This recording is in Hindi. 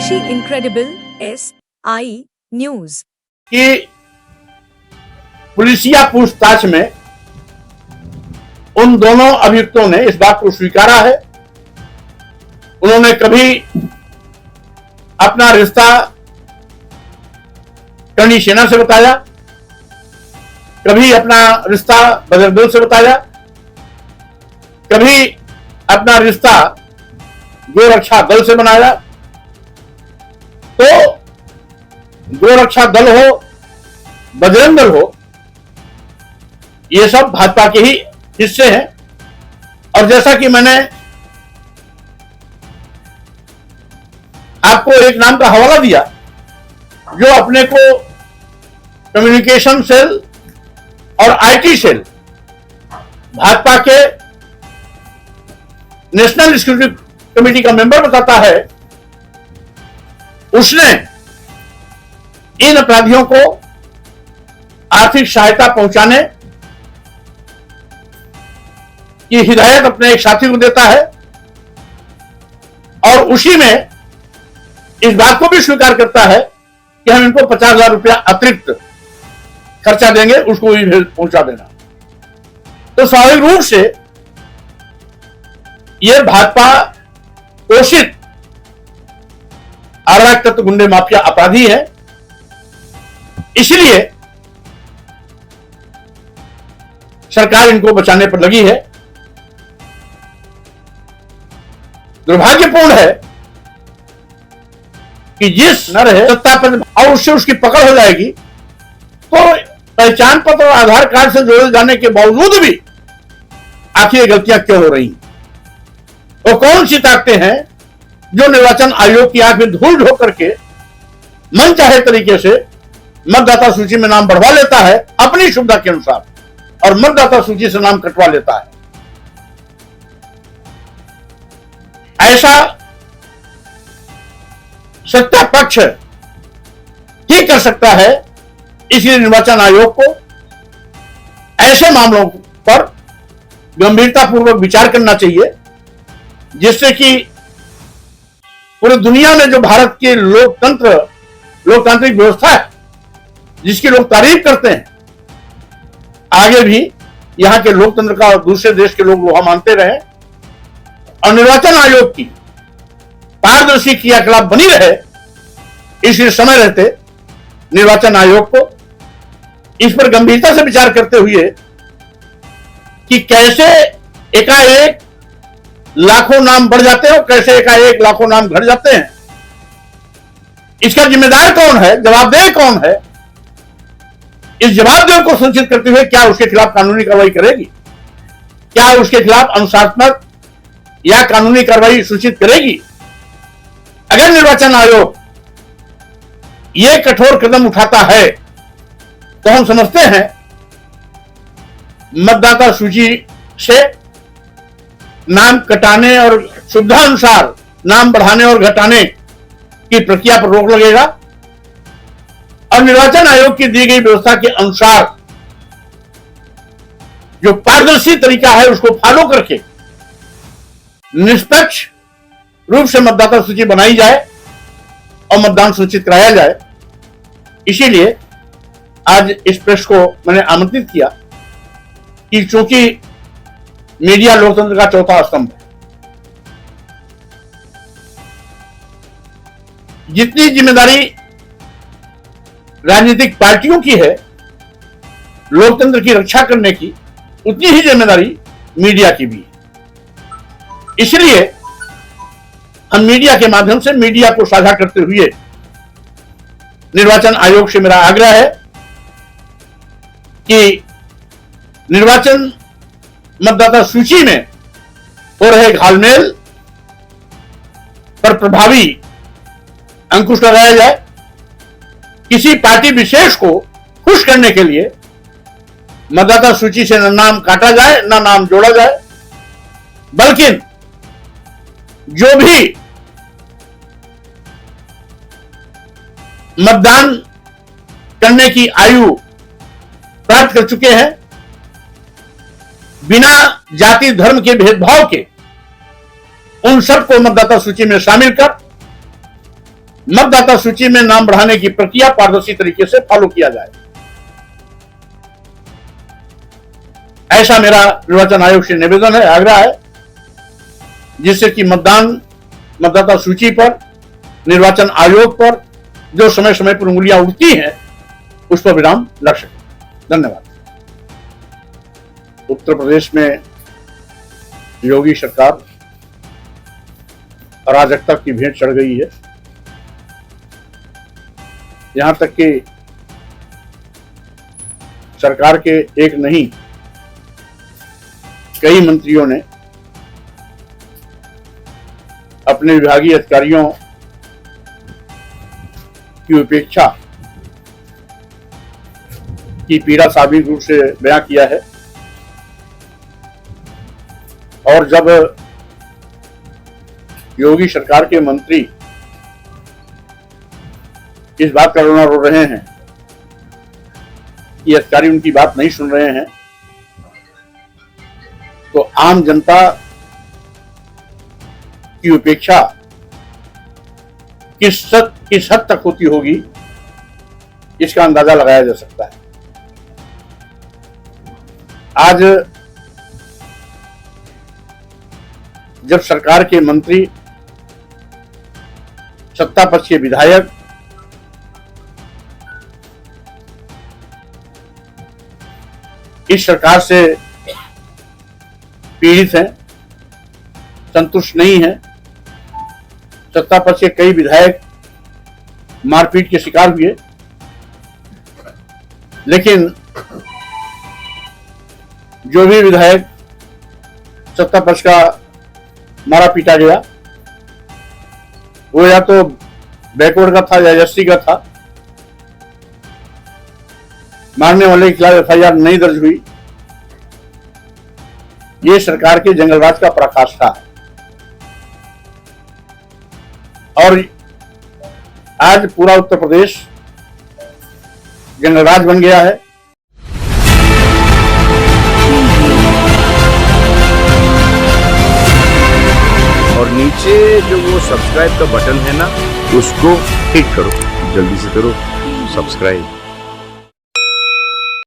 ऋषि इनक्रेडिबल SI न्यूज कि पुलिसिया पूछताछ में उन दोनों अभियुक्तों ने इस बात को स्वीकारा है। उन्होंने कभी अपना रिश्ता करणी सेना से बताया, कभी अपना रिश्ता बजरंग दल से बताया, कभी अपना रिश्ता गोरक्षा दल से बनाया। तो गोरक्षा दल हो, बजरंग दल हो, ये सब भाजपा के ही हिस्से हैं। और जैसा कि मैंने आपको एक नाम का हवाला दिया, जो अपने को कम्युनिकेशन सेल और आईटी सेल भाजपा के नेशनल सिक्योरिटी कमेटी का मेंबर बताता है, उसने इन अपराधियों को आर्थिक सहायता पहुंचाने की हिदायत अपने एक साथी को देता है और उसी में इस बात को भी स्वीकार करता है कि हम इनको 50,000 रुपया अतिरिक्त खर्चा देंगे, उसको भी पहुंचा देना। तो स्वाभाविक रूप से यह भाजपा पोषित अराजक तत्व गुंडे माफिया अपराधी है। इसलिए सरकार इनको बचाने पर लगी है। दुर्भाग्यपूर्ण है कि जिस न रहे सत्ता पर और उससे उसकी पकड़ हो जाएगी, तो पहचान पत्र और आधार कार्ड से जोड़े जाने के बावजूद भी आखिर गलतियां क्यों हो रही? वो कौन सी ताकतें हैं जो निर्वाचन आयोग की आंख में धूल झोंक करके मन चाहे तरीके से मतदाता सूची में नाम बढ़वा लेता है अपनी सुविधा के अनुसार और मतदाता सूची से नाम कटवा लेता है? ऐसा सत्ता पक्ष ही कर सकता है। इसलिए निर्वाचन आयोग को ऐसे मामलों पर गंभीरतापूर्वक विचार करना चाहिए, जिससे कि पूरी दुनिया में जो भारत की लोकतांत्रिक व्यवस्था है, जिसकी लोग तारीफ करते हैं, आगे भी यहां के लोकतंत्र का और दूसरे देश के लोग लोहा मानते रहे और निर्वाचन आयोग की पारदर्शी क्रियाकलाप बनी रहे। इसलिए समय रहते निर्वाचन आयोग को इस पर गंभीरता से विचार करते हुए कि कैसे एकाएक लाखों नाम बढ़ जाते हैं और कैसे एकाएक लाखों नाम घट जाते हैं, इसका जिम्मेदार कौन है, जवाबदेह कौन है, इस जवाबदेह को सुनिश्चित करते हुए क्या उसके खिलाफ कानूनी कार्रवाई करेगी, क्या उसके खिलाफ अनुशासनात्मक या कानूनी कार्रवाई सूचित करेगी। अगर निर्वाचन आयोग ये कठोर कदम उठाता है तो हम समझते हैं मतदाता सूची से नाम कटाने और सुविधा अनुसार नाम बढ़ाने और घटाने की प्रक्रिया पर रोक लगेगा और निर्वाचन आयोग की दी गई व्यवस्था के अनुसार जो पारदर्शी तरीका है उसको फॉलो करके निष्पक्ष रूप से मतदाता सूची बनाई जाए और मतदान सुनिश्चित कराया जाए। इसीलिए आज इस प्रेस को मैंने आमंत्रित किया कि चूंकि मीडिया लोकतंत्र का चौथा स्तंभ है, जितनी जिम्मेदारी राजनीतिक पार्टियों की है लोकतंत्र की रक्षा करने की, उतनी ही जिम्मेदारी मीडिया की भी है। इसलिए हम मीडिया के माध्यम से मीडिया को साझा करते हुए निर्वाचन आयोग से मेरा आग्रह है कि निर्वाचन मतदाता सूची में हो रहे घालमेल पर प्रभावी अंकुश लगाया जाए। किसी पार्टी विशेष को खुश करने के लिए मतदाता सूची से न नाम काटा जाए न नाम जोड़ा जाए, बल्कि जो भी मतदान करने की आयु प्राप्त कर चुके हैं, बिना जाति धर्म के भेदभाव के उन सबको मतदाता सूची में शामिल कर मतदाता सूची में नाम बढ़ाने की प्रक्रिया पारदर्शी तरीके से फॉलो किया जाए, ऐसा मेरा निर्वाचन आयोग से निवेदन है, आग्रह है, जिससे कि मतदाता सूची पर, निर्वाचन आयोग पर जो समय समय पर उंगलियां उठती हैं उस पर विराम लग सके। धन्यवाद। उत्तर प्रदेश में योगी सरकार अराजकता की भेंट चढ़ गई है। यहां तक कि सरकार के एक नहीं कई मंत्रियों ने अपने विभागीय अधिकारियों की उपेक्षा की पीड़ा साबित रूप से बयां किया है। और जब योगी सरकार के मंत्री इस बात का रोना रो रहे हैं कि अधिकारी उनकी बात नहीं सुन रहे हैं, तो आम जनता की उपेक्षा किस हद तक होती होगी इसका अंदाजा लगाया जा सकता है। आज जब सरकार के मंत्री, सत्ता पक्ष के विधायक इस सरकार से पीड़ित हैं, संतुष्ट नहीं हैं, सत्ता पक्ष के कई विधायक मारपीट के शिकार हुए, लेकिन जो भी विधायक सत्ता पक्ष का मारा पीटा गया वो या तो बैकवर्ड का था या एससी का था, मारने वाले के खिलाफ एफआईआर नहीं दर्ज हुई। ये सरकार के जंगलराज का पराकाष्ठा है। और आज पूरा उत्तर प्रदेश जंगलराज बन गया है। और नीचे जो वो सब्सक्राइब का बटन है ना, उसको क्लिक करो, जल्दी से करो सब्सक्राइब।